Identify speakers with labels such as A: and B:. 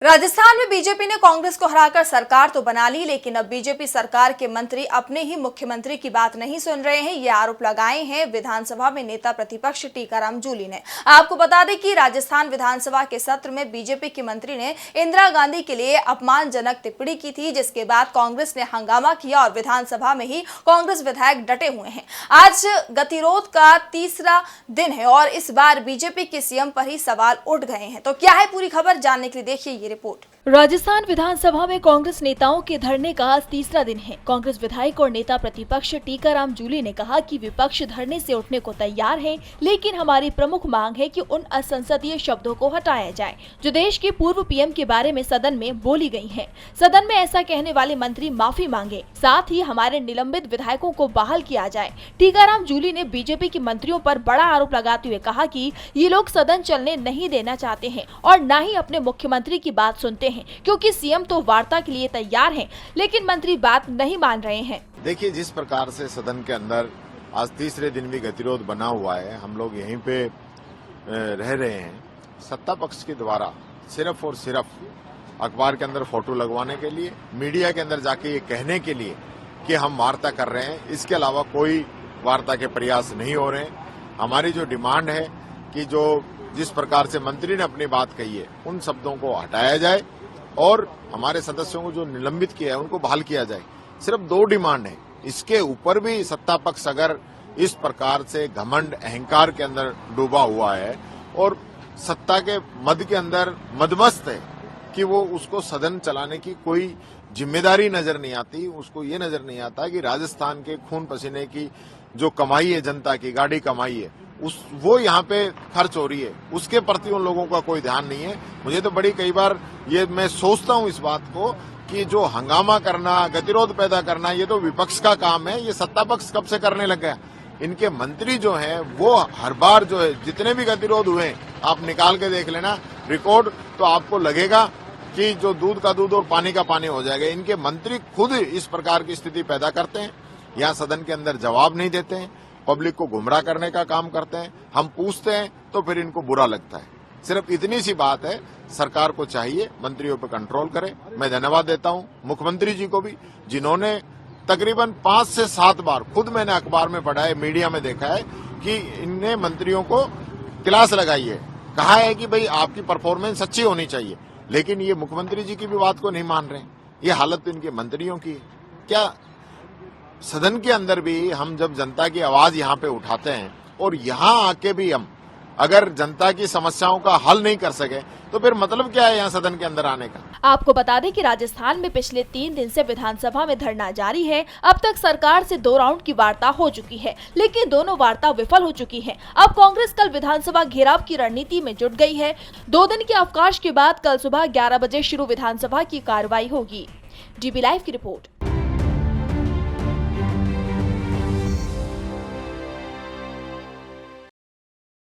A: राजस्थान में बीजेपी ने कांग्रेस को हराकर सरकार तो बना ली, लेकिन अब बीजेपी सरकार के मंत्री अपने ही मुख्यमंत्री की बात नहीं सुन रहे हैं। ये आरोप लगाए हैं विधानसभा में नेता प्रतिपक्ष टीकाराम जूली ने। आपको बता दें कि राजस्थान विधानसभा के सत्र में बीजेपी के मंत्री ने इंदिरा गांधी के लिए अपमानजनक टिप्पणी की थी, जिसके बाद कांग्रेस ने हंगामा किया और विधानसभा में ही कांग्रेस विधायक डटे हुए हैं। आज गतिरोध का तीसरा दिन है और इस बार बीजेपी के सीएम पर ही सवाल उठ गए हैं। तो क्या है पूरी खबर, जानने के लिए देखिए रिपोर्ट।
B: राजस्थान विधानसभा में कांग्रेस नेताओं के धरने का आज तीसरा दिन है। कांग्रेस विधायक और नेता प्रतिपक्ष टीकाराम जूली ने कहा कि विपक्ष धरने से उठने को तैयार है, लेकिन हमारी प्रमुख मांग है कि उन असंसदीय शब्दों को हटाया जाए जो देश के पूर्व पीएम के बारे में सदन में बोली गई है। सदन में ऐसा कहने वाले मंत्री माफी मांगे, साथ ही हमारे निलंबित विधायकों को बहाल किया जाए। टीकाराम जूली ने बीजेपी के मंत्रियों पर बड़ा आरोप लगाते हुए कहा कि ये लोग सदन चलने नहीं देना चाहते हैं और न ही अपने मुख्यमंत्री की बात सुनते हैं, क्योंकि सीएम तो वार्ता के लिए तैयार हैं, लेकिन मंत्री बात नहीं मान रहे हैं।
C: देखिए, जिस प्रकार से सदन के अंदर आज तीसरे दिन भी गतिरोध बना हुआ है, हम लोग यहीं पे रह रहे हैं। सत्ता पक्ष के द्वारा सिर्फ और सिर्फ अखबार के अंदर फोटो लगवाने के लिए, मीडिया के अंदर जाके ये कहने के लिए कि हम वार्ता कर रहे हैं, इसके अलावा कोई वार्ता के प्रयास नहीं हो रहे हैं। हमारी जो डिमांड है कि जिस प्रकार से मंत्री ने अपनी बात कही है, उन शब्दों को हटाया जाए और हमारे सदस्यों को जो निलंबित किया है उनको बहाल किया जाए। सिर्फ दो डिमांड है। इसके ऊपर भी सत्ता पक्ष अगर इस प्रकार से घमंड अहंकार के अंदर डूबा हुआ है और सत्ता के मद के अंदर मदमस्त है कि वो उसको सदन चलाने की कोई जिम्मेदारी नजर नहीं आती, उसको ये नजर नहीं आता कि राजस्थान के खून पसीने की जो कमाई है, जनता की गाड़ी कमाई है, वो यहाँ पे खर्च हो रही है, उसके प्रति उन लोगों का कोई ध्यान नहीं है। मुझे तो बड़ी कई बार मैं सोचता हूँ इस बात को कि जो हंगामा करना, गतिरोध पैदा करना, ये तो विपक्ष का काम है। ये सत्ता पक्ष कब से करने लग गया। इनके मंत्री जो हैं वो हर बार जितने भी गतिरोध हुए आप निकाल के देख लेना रिकॉर्ड, तो आपको लगेगा कि जो दूध का दूध और पानी का पानी हो जाएगा। इनके मंत्री खुद इस प्रकार की स्थिति पैदा करते हैं, यहाँ सदन के अंदर जवाब नहीं देते हैं, पब्लिक को गुमराह करने का काम करते हैं। हम पूछते हैं तो फिर इनको बुरा लगता है। सिर्फ इतनी सी बात है, सरकार को चाहिए मंत्रियों पर कंट्रोल करे। मैं धन्यवाद देता हूं मुख्यमंत्री जी को भी, जिन्होंने तकरीबन 5 से 7 बार, खुद मैंने अखबार में पढ़ा है, मीडिया में देखा है कि इनने मंत्रियों को क्लास लगाई है, कहा है कि भाई आपकी परफॉर्मेंस अच्छी होनी चाहिए, लेकिन ये मुख्यमंत्री जी की भी बात को नहीं मान रहे। ये हालत तो इनके मंत्रियों की है। क्या सदन के अंदर भी हम जब जनता की आवाज यहाँ पे उठाते हैं और यहाँ आके भी हम अगर जनता की समस्याओं का हल नहीं कर सके तो फिर मतलब क्या है यहाँ सदन के अंदर आने का।
B: आपको बता दें कि राजस्थान में पिछले 3 दिन से विधानसभा में धरना जारी है। अब तक सरकार से 2 राउंड की वार्ता हो चुकी है, लेकिन दोनों वार्ता विफल हो चुकी है। अब कांग्रेस कल विधानसभा घेराव की रणनीति में जुट गई है। 2 दिन के अवकाश के बाद कल सुबह 11 बजे शुरू विधानसभा की कार्रवाई होगी। DB लाइव की रिपोर्ट।